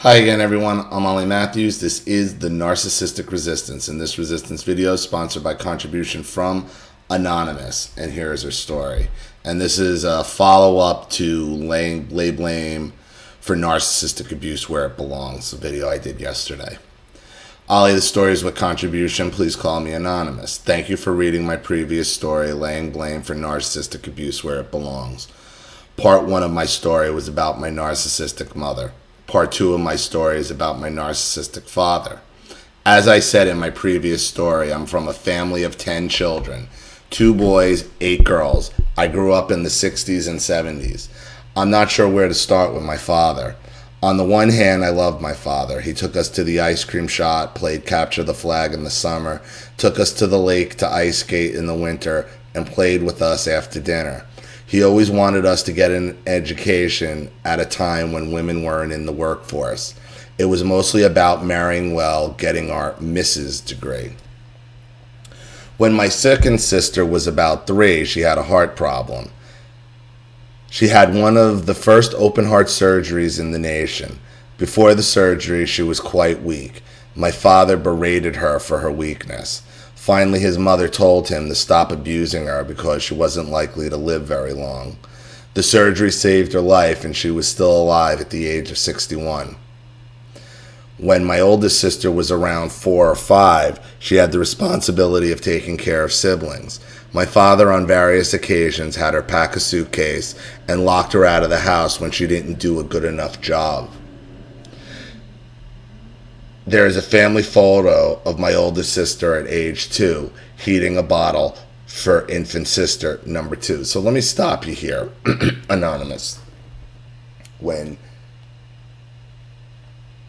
Hi again, everyone. I'm Ollie Matthews. This is the Narcissistic Resistance, and this resistance video is sponsored by contribution from Anonymous, and here is her story. And this is a follow-up to lay blame for narcissistic abuse where it belongs, the video I did yesterday. Ollie, the story is with contribution. Please call me Anonymous. Thank you for reading my previous story, Laying Blame for Narcissistic Abuse Where It Belongs. Part 1 of my story was about my narcissistic mother. Part 2 of my story is about my narcissistic father. As I said in my previous story, I'm from a family of 10 children, 2 boys, 8 girls. I grew up in the 60s and 70s. I'm not sure where to start with my father. On the one hand, I loved my father. He took us to the ice cream shop, played capture the flag in the summer, took us to the lake to ice skate in the winter, and played with us after dinner. He always wanted us to get an education at a time when women weren't in the workforce. It was mostly about marrying well, getting our Mrs. degree. When my second sister was about 3, she had a heart problem. She had one of the first open heart surgeries in the nation. Before the surgery, she was quite weak. My father berated her for her weakness. Finally, his mother told him to stop abusing her because she wasn't likely to live very long. The surgery saved her life, and she was still alive at the age of 61. When my oldest sister was around 4 or 5, she had the responsibility of taking care of siblings. My father, on various occasions, had her pack a suitcase and locked her out of the house when she didn't do a good enough job. There is a family photo of my oldest sister at age 2 heating a bottle for infant sister number 2. So let me stop you here, Anonymous. When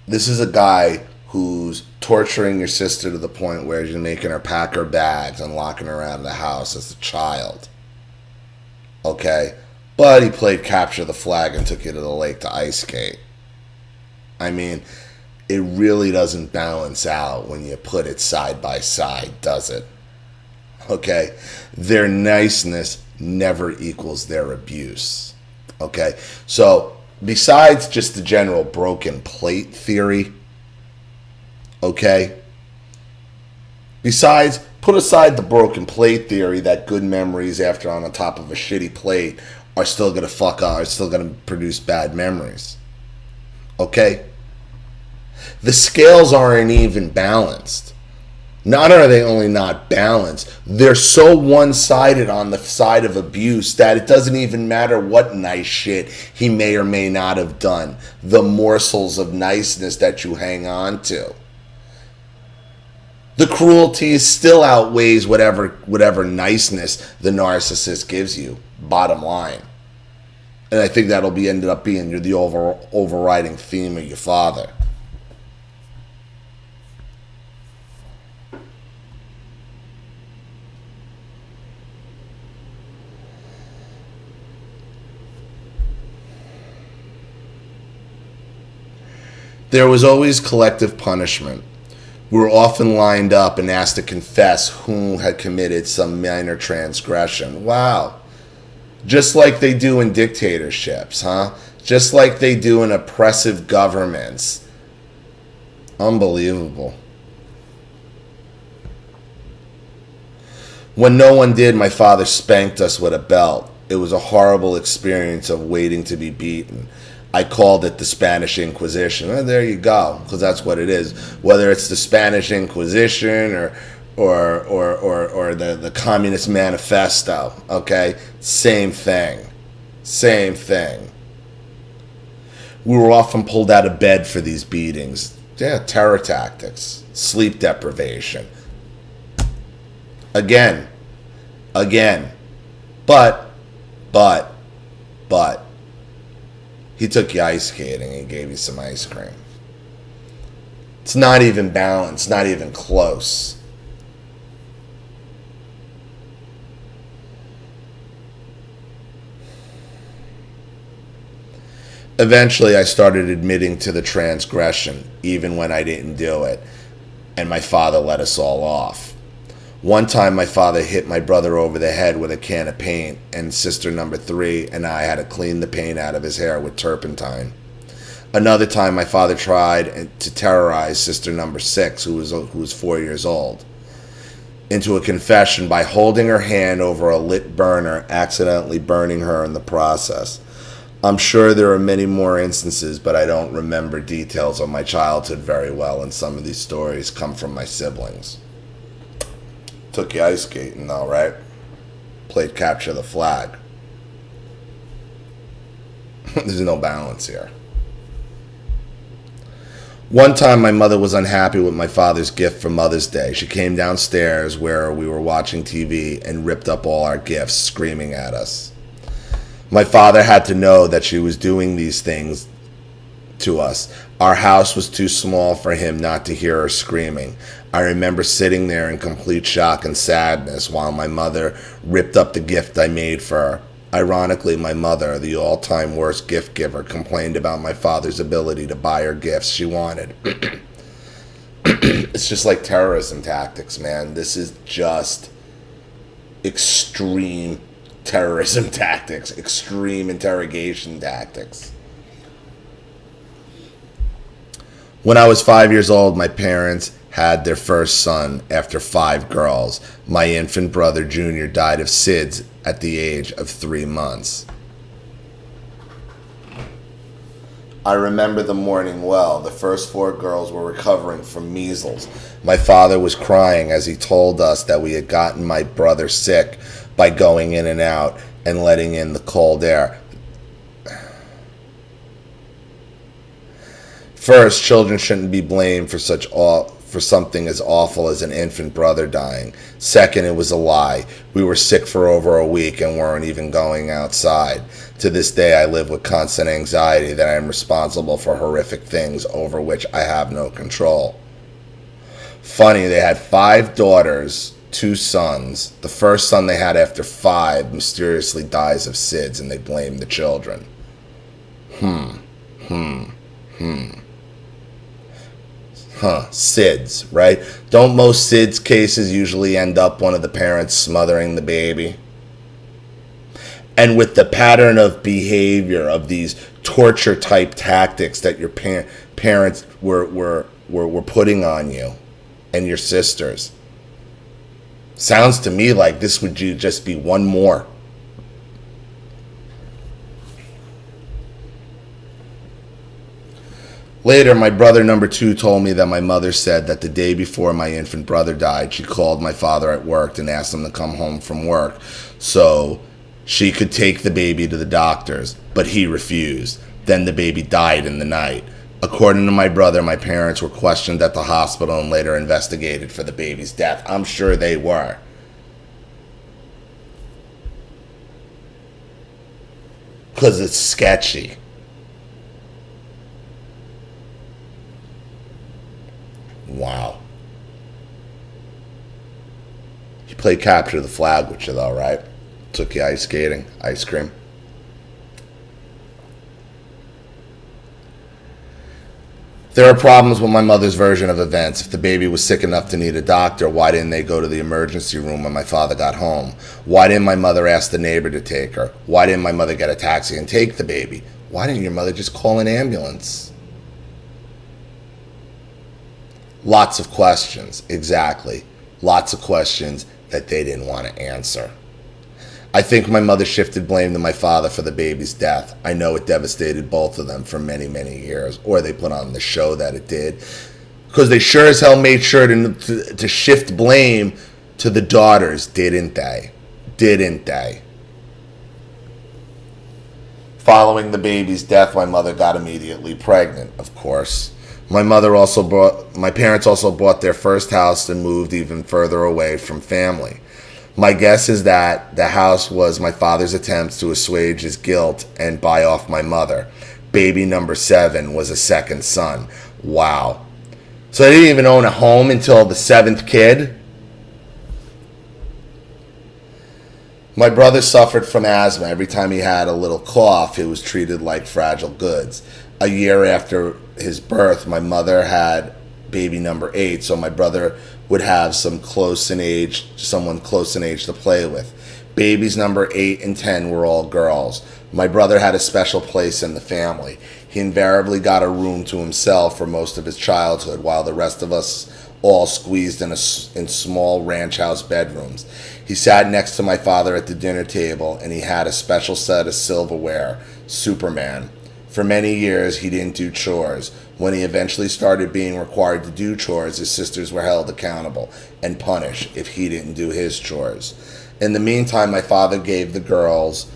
this is a guy who's torturing your sister to the point where you're making her pack her bags and locking her out of the house as a child. Okay? But he played capture the flag and took you to the lake to ice skate. I mean, it really doesn't balance out when you put it side by side, does it? Okay? Their niceness never equals their abuse. Okay? So, besides just the general broken plate theory, okay? Besides, put aside the broken plate theory that good memories after on the top of a shitty plate are still going to fuck up, are still going to produce bad memories. Okay? The scales aren't even balanced. Not are they only not balanced, they're so one-sided on the side of abuse that it doesn't even matter what nice shit he may or may not have done. The morsels of niceness that you hang on to. The cruelty still outweighs whatever niceness the narcissist gives you, bottom line. And I think that'll ended up being the overriding theme of your father. There was always collective punishment. We were often lined up and asked to confess who had committed some minor transgression. Wow. Just like they do in dictatorships, huh? Just like they do in oppressive governments. Unbelievable. When no one did, my father spanked us with a belt. It was a horrible experience of waiting to be beaten. I called it the Spanish Inquisition. Well, there you go, because that's what it is. Whether it's the Spanish Inquisition or the Communist Manifesto, okay? Same thing. Same thing. We were often pulled out of bed for these beatings. Yeah, terror tactics, sleep deprivation. Again. But. He took you ice skating and gave you some ice cream. It's not even balanced, not even close. Eventually, I started admitting to the transgression, even when I didn't do it, and my father let us all off. One time my father hit my brother over the head with a can of paint, and sister number 3 and I had to clean the paint out of his hair with turpentine. Another time, my father tried to terrorize sister number 6, who was 4 years old, into a confession by holding her hand over a lit burner, accidentally burning her in the process. I'm sure there are many more instances, but I don't remember details of my childhood very well, and some of these stories come from my siblings. Took you ice skating though, right? Played capture the flag. There's no balance here. One time my mother was unhappy with my father's gift for Mother's Day. She came downstairs where we were watching TV and ripped up all our gifts, screaming at us. My father had to know that she was doing these things to us. Our house was too small for him not to hear her screaming. I remember sitting there in complete shock and sadness while my mother ripped up the gift I made for her. Ironically, my mother, the all-time worst gift giver, complained about my father's ability to buy her gifts she wanted. It's just like terrorism tactics, man. This is just extreme terrorism tactics, extreme interrogation tactics. When I was 5 years old, my parents had their first son after 5 girls. My infant brother, Junior, died of SIDS at the age of 3 months. I remember the morning well. The first 4 girls were recovering from measles. My father was crying as he told us that we had gotten my brother sick by going in and out and letting in the cold air. First, children shouldn't be blamed for something as awful as an infant brother dying. Second, it was a lie. We were sick for over a week and weren't even going outside. To this day, I live with constant anxiety that I am responsible for horrific things over which I have no control. Funny, they had 5 daughters, 2 sons. The first son they had after 5 mysteriously dies of SIDS, and they blame the children. SIDS, right? Don't most SIDS cases usually end up one of the parents smothering the baby? And with the pattern of behavior of these torture type tactics that your parents were putting on you and your sisters, sounds to me like this would just be one more. Later, my brother number 2 told me that my mother said that the day before my infant brother died, she called my father at work and asked him to come home from work so she could take the baby to the doctors, but he refused. Then the baby died in the night. According to my brother, my parents were questioned at the hospital and later investigated for the baby's death. I'm sure they were. Because it's sketchy. Wow. He played capture the flag with you though, right? Took you ice skating, ice cream. There are problems with my mother's version of events. If the baby was sick enough to need a doctor, why didn't they go to the emergency room when my father got home? Why didn't my mother ask the neighbor to take her? Why didn't my mother get a taxi and take the baby? Why didn't your mother just call an ambulance? Lots of questions, exactly. Lots of questions that they didn't want to answer. I think my mother shifted blame to my father for the baby's death. I know it devastated both of them for many, many years. Or they put on the show that it did. Because they sure as hell made sure to shift blame to the daughters, didn't they? Didn't they? Following the baby's death, my mother got immediately pregnant, of course. My parents also bought their first house and moved even further away from family. My guess is that the house was my father's attempts to assuage his guilt and buy off my mother. Baby number 7 was a second son. Wow. So they didn't even own a home until the 7th kid? My brother suffered from asthma. Every time he had a little cough, it was treated like fragile goods. A year after his birth, my mother had baby number 8, so my brother would have someone close in age to play with. Babies number 8 and 10 were all girls. My brother had a special place in the family. He invariably got a room to himself for most of his childhood, while the rest of us all squeezed in small ranch house bedrooms. He sat next to my father at the dinner table, and he had a special set of silverware, Superman. For many years, he didn't do chores. When he eventually started being required to do chores, his sisters were held accountable and punished if he didn't do his chores. In the meantime, my father gave the girls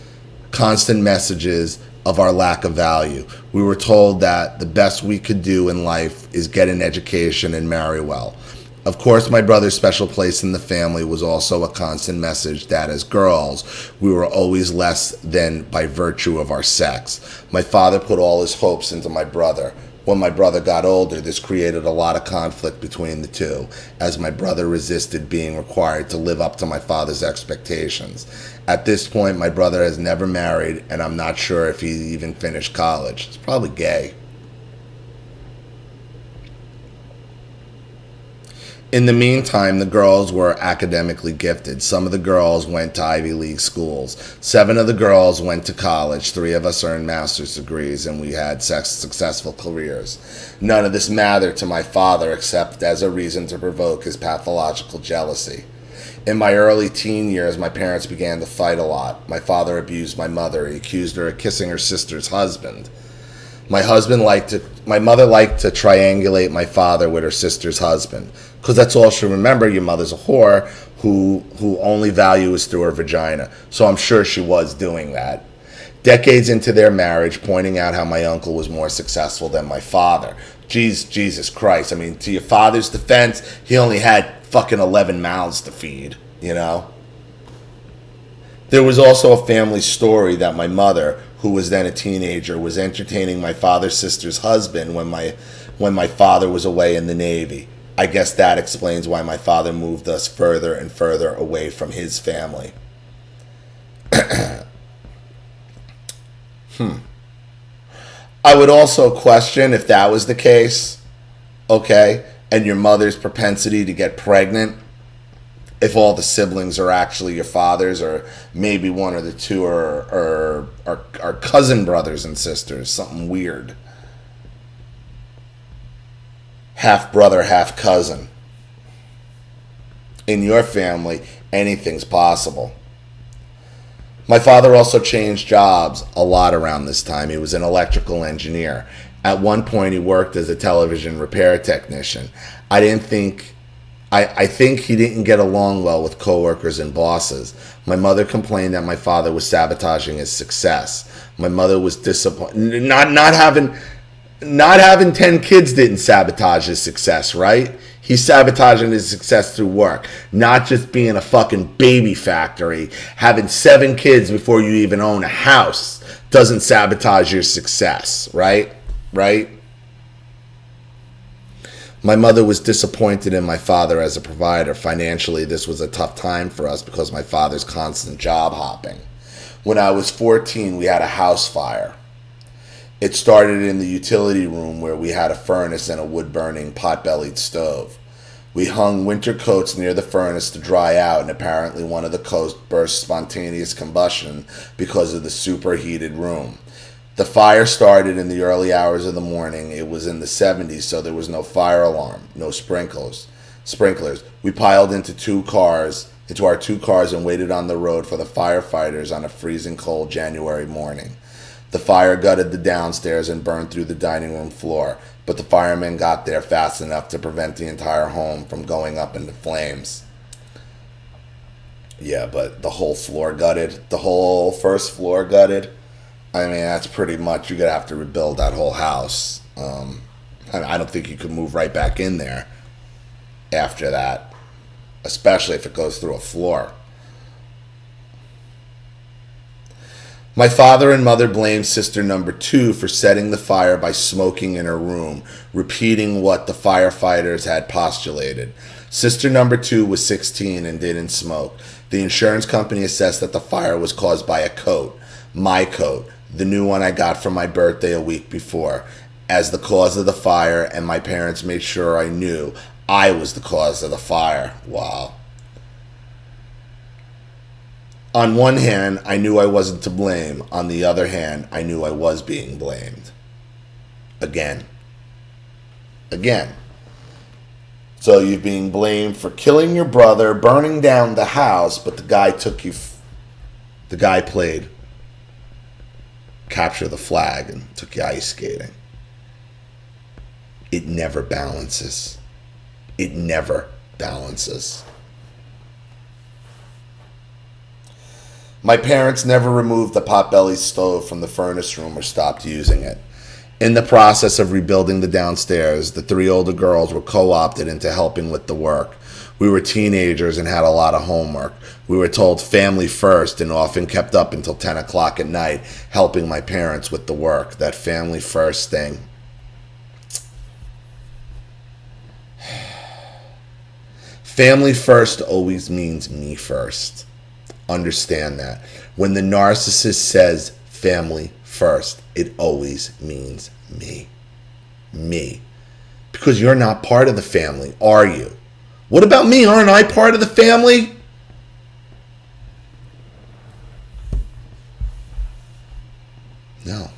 constant messages of our lack of value. We were told that the best we could do in life is get an education and marry well. Of course, my brother's special place in the family was also a constant message that as girls, we were always less than by virtue of our sex. My father put all his hopes into my brother. When my brother got older, this created a lot of conflict between the two, as my brother resisted being required to live up to my father's expectations. At this point, my brother has never married, and I'm not sure if he even finished college. He's probably gay. In the meantime, the girls were academically gifted. Some of the girls went to Ivy League schools. 7 of the girls went to college. 3 of us earned master's degrees, and we had successful careers. None of this mattered to my father except as a reason to provoke his pathological jealousy. In my early teen years, my parents began to fight a lot. My father abused my mother. He accused her of kissing her sister's husband. My mother liked to triangulate my father with her sister's husband, because that's all she'll remember. Your mother's a whore who only value is through her vagina. So I'm sure she was doing that. Decades into their marriage, pointing out how my uncle was more successful than my father. Jesus Christ. I mean, to your father's defense, he only had fucking 11 mouths to feed, you know? There was also a family story that my mother, who was then a teenager, was entertaining my father's sister's husband when my father was away in the Navy. I guess that explains why my father moved us further and further away from his family. I would also question if that was the case, okay, and your mother's propensity to get pregnant, if all the siblings are actually your father's, or maybe one or the two are cousin brothers and sisters, something weird. Half brother, half cousin. In your family, anything's possible. My father also changed jobs a lot around this time. He was an electrical engineer. At one point, he worked as a television repair technician. I think he didn't get along well with coworkers and bosses. My mother complained that my father was sabotaging his success. My mother was disappointed. Not having 10 kids didn't sabotage his success, right? He's sabotaging his success through work, not just being a fucking baby factory. Having 7 kids before you even own a house doesn't sabotage your success, right? Right? My mother was disappointed in my father as a provider. Financially, this was a tough time for us because my father's constant job hopping. When I was 14, we had a house fire. It started in the utility room where we had a furnace and a wood-burning pot-bellied stove. We hung winter coats near the furnace to dry out, and apparently one of the coats burst spontaneous combustion because of the superheated room. The fire started in the early hours of the morning. It was in the 70s, so there was no fire alarm, no sprinklers. We piled into our 2 cars and waited on the road for the firefighters on a freezing cold January morning. The fire gutted the downstairs and burned through the dining room floor, but the firemen got there fast enough to prevent the entire home from going up into flames. Yeah, but the whole floor gutted, the whole first floor gutted. I mean, that's pretty much, you're going to have to rebuild that whole house. I don't think you could move right back in there after that, especially if it goes through a floor. My father and mother blamed sister number 2 for setting the fire by smoking in her room, repeating what the firefighters had postulated. Sister number 2 was 16 and didn't smoke. The insurance company assessed that the fire was caused by a coat, my coat, the new one I got for my birthday a week before, as the cause of the fire, and my parents made sure I knew I was the cause of the fire. Wow. On one hand, I knew I wasn't to blame. On the other hand, I knew I was being blamed. Again. So you're being blamed for killing your brother, burning down the house, but the guy played capture the flag and took you ice skating. It never balances. It never balances. My parents never removed the potbelly stove from the furnace room or stopped using it. In the process of rebuilding the downstairs, the 3 older girls were co-opted into helping with the work. We were teenagers and had a lot of homework. We were told family first and often kept up until 10 o'clock at night helping my parents with the work. That family first thing. Family first always means me first. Understand that. When the narcissist says family first, it always means me. Me. Because you're not part of the family, are you? What about me? Aren't I part of the family? No.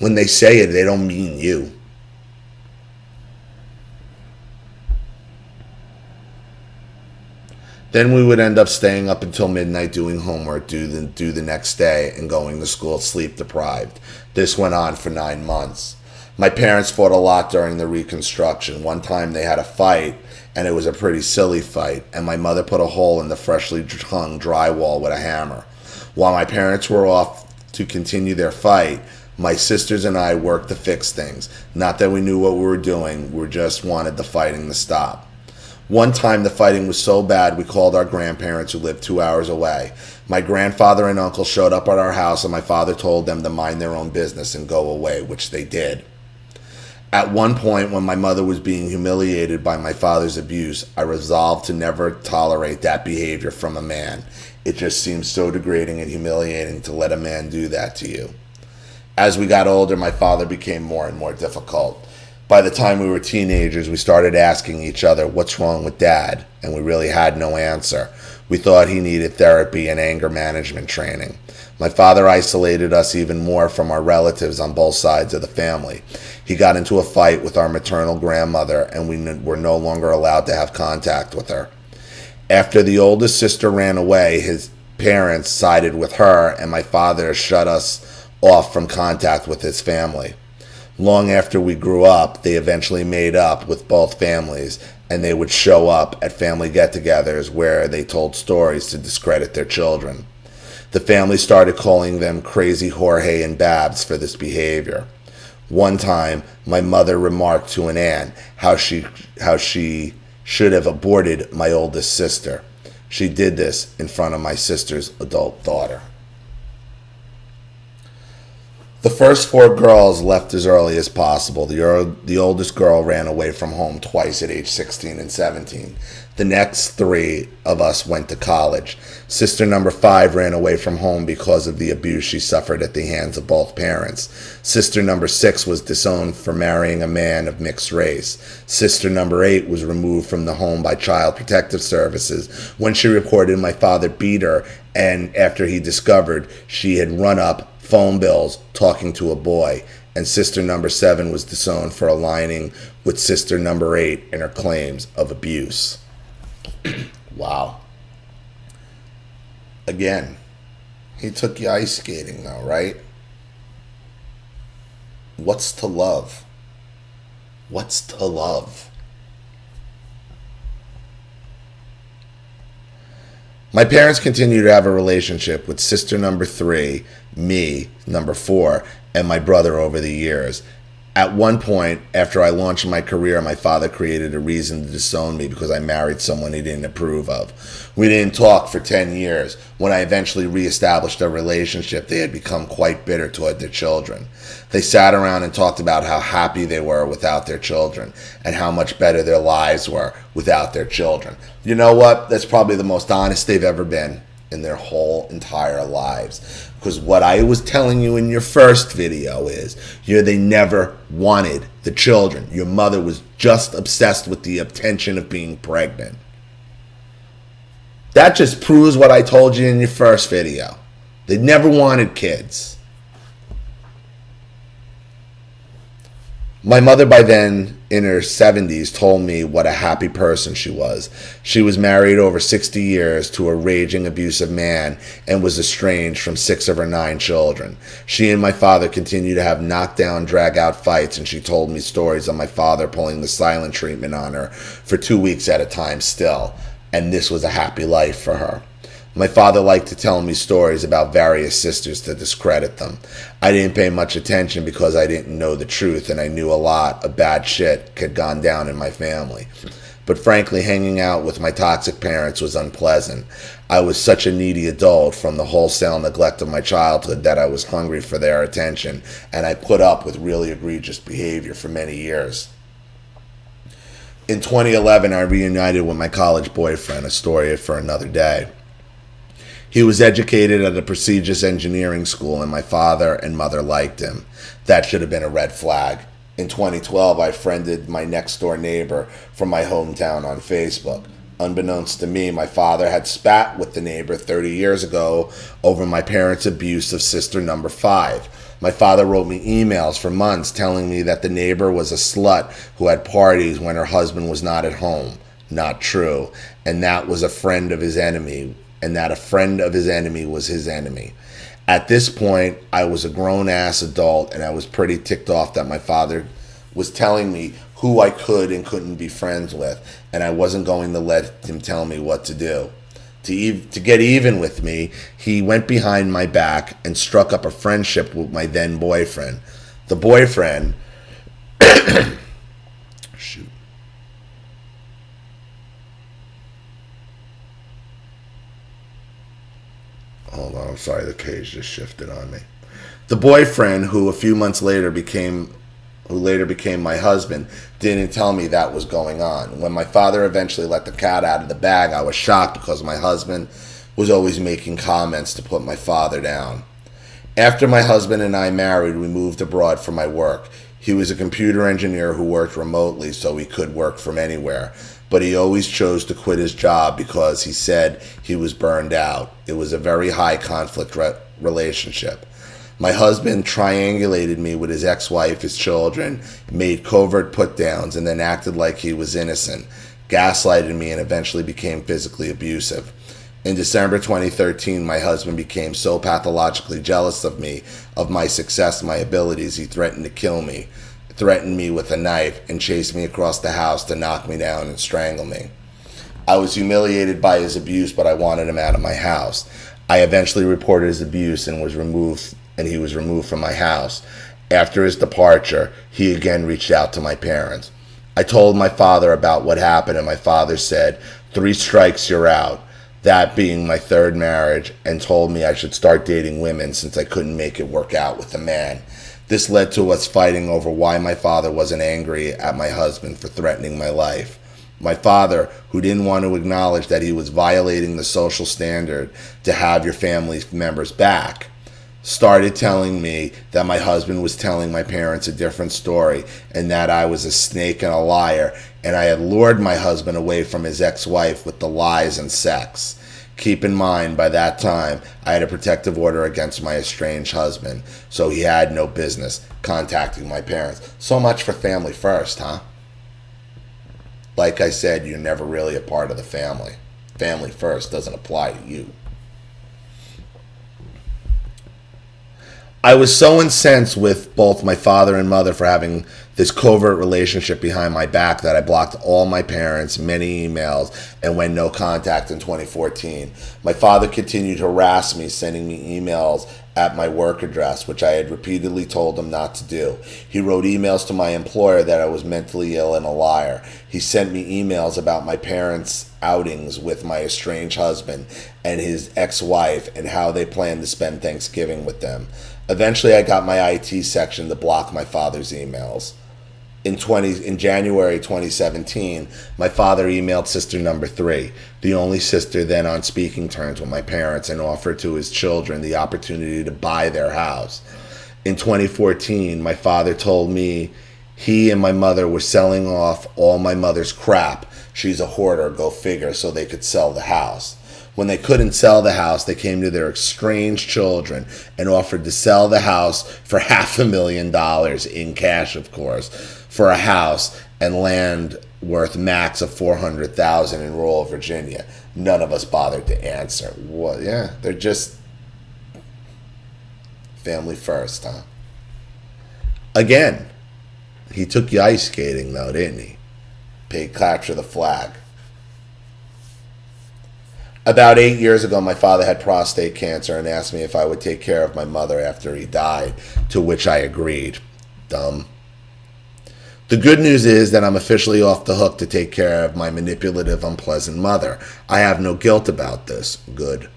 When they say it, they don't mean you. Then we would end up staying up until midnight doing homework due the next day and going to school sleep deprived. This went on for 9 months. My parents fought a lot during the reconstruction. One time they had a fight, and it was a pretty silly fight, and my mother put a hole in the freshly hung drywall with a hammer. While my parents were off to continue their fight, my sisters and I worked to fix things. Not that we knew what we were doing, we just wanted the fighting to stop. One time the fighting was so bad we called our grandparents who lived 2 hours away. My grandfather and uncle showed up at our house and my father told them to mind their own business and go away, which they did. At one point when my mother was being humiliated by my father's abuse, I resolved to never tolerate that behavior from a man. It just seems so degrading and humiliating to let a man do that to you. As we got older, my father became more and more difficult. By the time we were teenagers, we started asking each other, what's wrong with Dad? And we really had no answer. We thought he needed therapy and anger management training. My father isolated us even more from our relatives on both sides of the family. He got into a fight with our maternal grandmother, and we were no longer allowed to have contact with her. After the oldest sister ran away, his parents sided with her, and my father shut us off from contact with his family. Long after we grew up, they eventually made up with both families, and they would show up at family get-togethers where they told stories to discredit their children. The family started calling them Crazy Jorge and Babs for this behavior. One time, my mother remarked to an aunt how she should have aborted my oldest sister. She did this in front of my sister's adult daughter. The first 4 girls left as early as possible. The oldest girl ran away from home twice at age 16 and 17. The next 3 of us went to college. Sister number 5 ran away from home because of the abuse she suffered at the hands of both parents. Sister number 6 was disowned for marrying a man of mixed race. Sister number 8 was removed from the home by Child Protective Services when she reported my father beat her, and after he discovered she had run up phone bills talking to a boy. And sister number 7 was disowned for aligning with sister number 8 in her claims of abuse. Wow. Again, he took you ice skating though, right? What's to love? What's to love? My parents continued to have a relationship with sister number 3, me, number 4, and my brother over the years. At one point, after I launched my career, my father created a reason to disown me because I married someone he didn't approve of. We didn't talk for 10 years. When I eventually reestablished a relationship, they had become quite bitter toward their children. They sat around and talked about how happy they were without their children and how much better their lives were without their children. You know what? That's probably the most honest they've ever been in their whole entire lives. Because what I was telling you in your first video is, they never wanted the children. Your mother was just obsessed with the attention of being pregnant. That just proves what I told you in your first video. They never wanted kids. My mother, by then in her 70s, told me what a happy person she was. She was married over 60 years to a raging, abusive man and was estranged from 6 of her 9 children. She and my father continued to have knockdown, drag-out fights, and she told me stories of my father pulling the silent treatment on her for 2 weeks at a time still, and this was a happy life for her. My father liked to tell me stories about various sisters to discredit them. I didn't pay much attention because I didn't know the truth, and I knew a lot of bad shit had gone down in my family. But frankly, hanging out with my toxic parents was unpleasant. I was such a needy adult from the wholesale neglect of my childhood that I was hungry for their attention, and I put up with really egregious behavior for many years. In 2011, I reunited with my college boyfriend, a story for another day. He was educated at a prestigious engineering school, and my father and mother liked him. That should have been a red flag. In 2012, I friended my next-door neighbor from my hometown on Facebook. Unbeknownst to me, my father had spat with the neighbor 30 years ago over my parents' abuse of sister number 5. My father wrote me emails for months telling me that the neighbor was a slut who had parties when her husband was not at home. Not true. And that was a friend of his enemy. And that a friend of his enemy was his enemy. At this point, I was a grown-ass adult, and I was pretty ticked off that my father was telling me who I could and couldn't be friends with, and I wasn't going to let him tell me what to do. To get even with me, he went behind my back and struck up a friendship with my then boyfriend. The boyfriend... Shoot. Hold on, I'm sorry, the cage just shifted on me. The boyfriend, who a few months later became my husband, didn't tell me that was going on. When my father eventually let the cat out of the bag, I was shocked because my husband was always making comments to put my father down. After my husband and I married, we moved abroad for my work. He was a computer engineer who worked remotely, so he could work from anywhere. But he always chose to quit his job because he said he was burned out. It was a very high conflict relationship. My husband triangulated me with his ex-wife, his children, made covert put-downs, and then acted like he was innocent, gaslighted me, and eventually became physically abusive. In December 2013, my husband became so pathologically jealous of me, of my success, my abilities, he threatened to kill me. Threatened me with a knife and chased me across the house to knock me down and strangle me. I was humiliated by his abuse, but I wanted him out of my house. I eventually reported his abuse and he was removed from my house. After his departure, he again reached out to my parents. I told my father about what happened, and my father said, 3 strikes, you're out. That being my 3rd marriage, and told me I should start dating women since I couldn't make it work out with a man. This led to us fighting over why my father wasn't angry at my husband for threatening my life. My father, who didn't want to acknowledge that he was violating the social standard to have your family members back, started telling me that my husband was telling my parents a different story and that I was a snake and a liar, and I had lured my husband away from his ex-wife with the lies and sex. Keep in mind, by that time, I had a protective order against my estranged husband, so he had no business contacting my parents. So much for family first, huh? Like I said, you're never really a part of the family. Family first doesn't apply to you. I was so incensed with both my father and mother for having this covert relationship behind my back that I blocked all my parents, many emails, and went no contact in 2014. My father continued to harass me, sending me emails at my work address, which I had repeatedly told him not to do. He wrote emails to my employer that I was mentally ill and a liar. He sent me emails about my parents' outings with my estranged husband and his ex-wife and how they planned to spend Thanksgiving with them. Eventually, I got my IT section to block my father's emails. In January 2017, my father emailed sister number 3, the only sister then on speaking terms with my parents, and offered to his children the opportunity to buy their house. In 2014, my father told me he and my mother were selling off all my mother's crap. She's a hoarder, go figure, so they could sell the house. When they couldn't sell the house, they came to their estranged children and offered to sell the house for $500,000 in cash, of course, for a house and land worth max of $400,000 in rural Virginia. None of us bothered to answer. Well, yeah, they're just family first, huh? Again, he took you ice skating, though, didn't he? Paid capture the flag. About 8 years ago, my father had prostate cancer and asked me if I would take care of my mother after he died, to which I agreed. Dumb. The good news is that I'm officially off the hook to take care of my manipulative, unpleasant mother. I have no guilt about this. Good.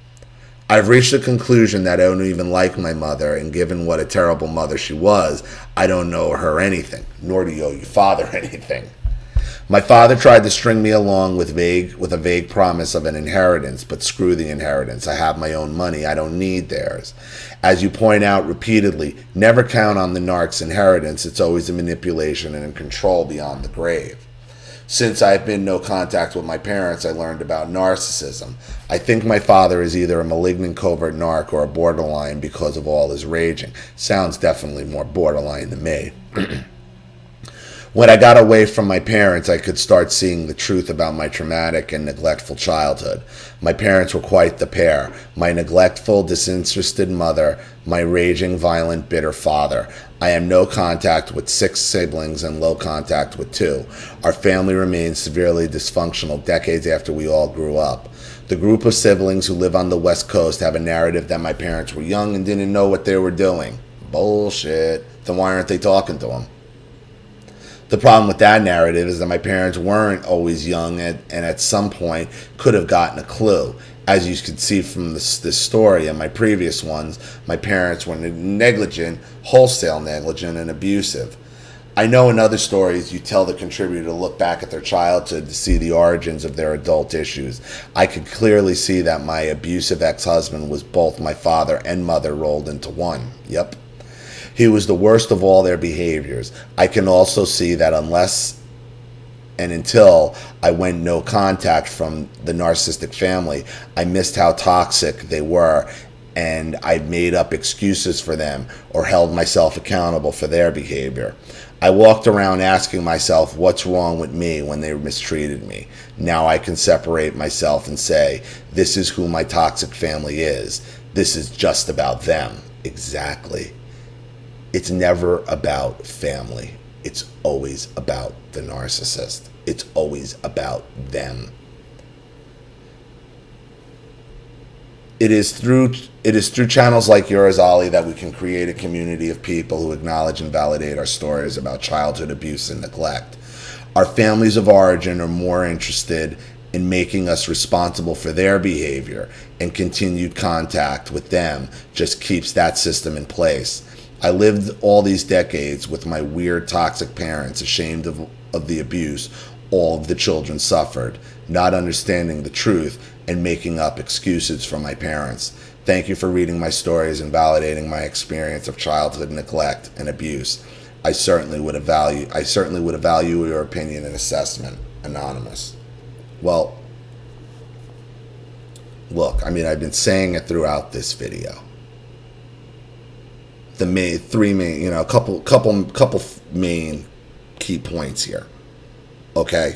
I've reached the conclusion that I don't even like my mother, and given what a terrible mother she was, I don't owe her anything, nor do you owe your father anything. My father tried to string me along with a vague promise of an inheritance, but screw the inheritance. I have my own money. I don't need theirs. As you point out repeatedly, never count on the narc's inheritance. It's always a manipulation and a control beyond the grave. Since I have been in no contact with my parents, I learned about narcissism. I think my father is either a malignant covert narc or a borderline because of all his raging. Sounds definitely more borderline than me. When I got away from my parents, I could start seeing the truth about my traumatic and neglectful childhood. My parents were quite the pair. My neglectful, disinterested mother, my raging, violent, bitter father. I am no contact with 6 siblings and low contact with 2. Our family remains severely dysfunctional decades after we all grew up. The group of siblings who live on the West Coast have a narrative that my parents were young and didn't know what they were doing. Bullshit. Then why aren't they talking to them? The problem with that narrative is that my parents weren't always young and at some point could have gotten a clue. As you can see from this story and my previous ones, my parents were negligent, wholesale negligent, and abusive. I know in other stories you tell the contributor to look back at their childhood to see the origins of their adult issues. I could clearly see that my abusive ex-husband was both my father and mother rolled into one. Yep. He was the worst of all their behaviors. I can also see that unless and until I went no contact from the narcissistic family, I missed how toxic they were, and I made up excuses for them or held myself accountable for their behavior. I walked around asking myself what's wrong with me when they mistreated me. Now I can separate myself and say, this is who my toxic family is. This is just about them. Exactly. It's never about family. It's always about the narcissist. It's always about them. It is through channels like yours, Ollie, that we can create a community of people who acknowledge and validate our stories about childhood abuse and neglect. Our families of origin are more interested in making us responsible for their behavior, and continued contact with them just keeps that system in place. I lived all these decades with my weird, toxic parents, ashamed of the abuse all of the children suffered, not understanding the truth and making up excuses for my parents. Thank you for reading my stories and validating my experience of childhood neglect and abuse. I certainly would value your opinion and assessment. Anonymous. Well, look, I've been saying it throughout this video. The couple main key points here. Okay?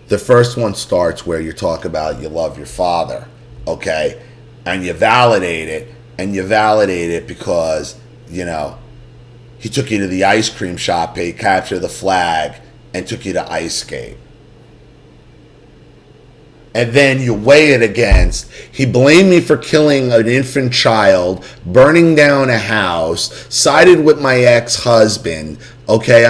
The first one starts where you talk about you love your father, okay? And you validate it, because, he took you to the ice cream shop, paid capture the flag, and took you to ice skate. And then you weigh it against, he blamed me for killing an infant child, burning down a house, sided with my ex-husband, okay?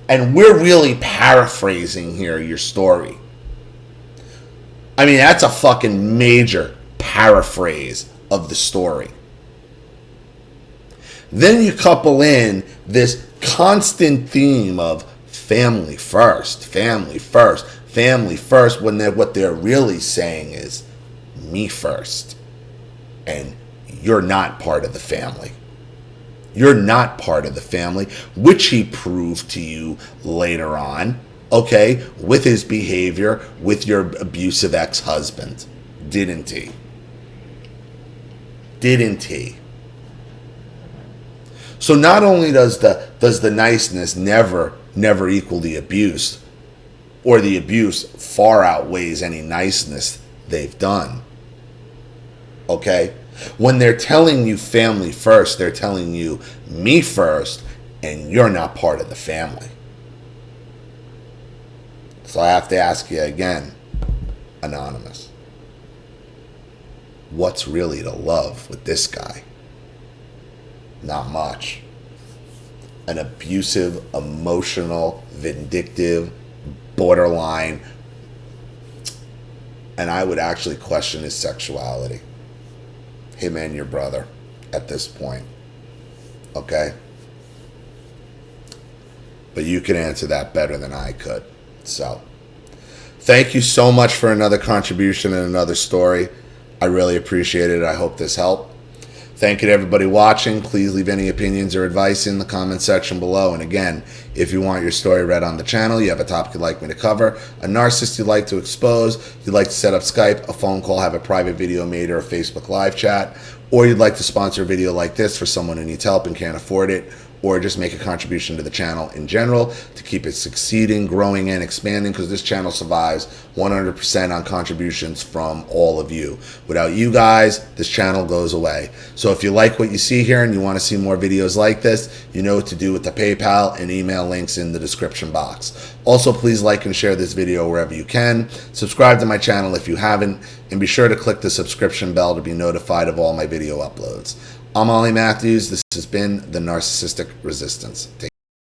And we're really paraphrasing here your story. That's a fucking major paraphrase of the story. Then you couple in this constant theme of family first, family first, family first, when what they're really saying is me first. And you're not part of the family. You're not part of the family, which he proved to you later on. okay, with his behavior with your abusive ex-husband. Didn't he? Didn't he? So not only does the niceness never equal the abuse, or the abuse far outweighs any niceness they've done. Okay? When they're telling you family first, they're telling you me first, and you're not part of the family. So I have to ask you again, Anonymous, what's really to love with this guy? Not much. An abusive, emotional, vindictive, borderline, and I would actually question his sexuality. Him and your brother at this point. Okay? But you can answer that better than I could. So, thank you so much for another contribution and another story. I really appreciate it. I hope this helped. Thank you to everybody watching. Please leave any opinions or advice in the comment section below. And again, if you want your story read on the channel, you have a topic you'd like me to cover, a narcissist you'd like to expose, you'd like to set up Skype, a phone call, have a private video made, or a Facebook live chat, or you'd like to sponsor a video like this for someone who needs help and can't afford it, or just make a contribution to the channel in general to keep it succeeding, growing, and expanding, because this channel survives 100% on contributions from all of you. Without you guys, this channel goes away. So if you like what you see here and you want to see more videos like this, you know what to do with the PayPal and email links in the description box. Also, please like and share this video wherever you can. Subscribe to my channel if you haven't, and be sure to click the subscription bell to be notified of all my video uploads. I'm Ollie Matthews. This has been the Narcissistic Resistance. Take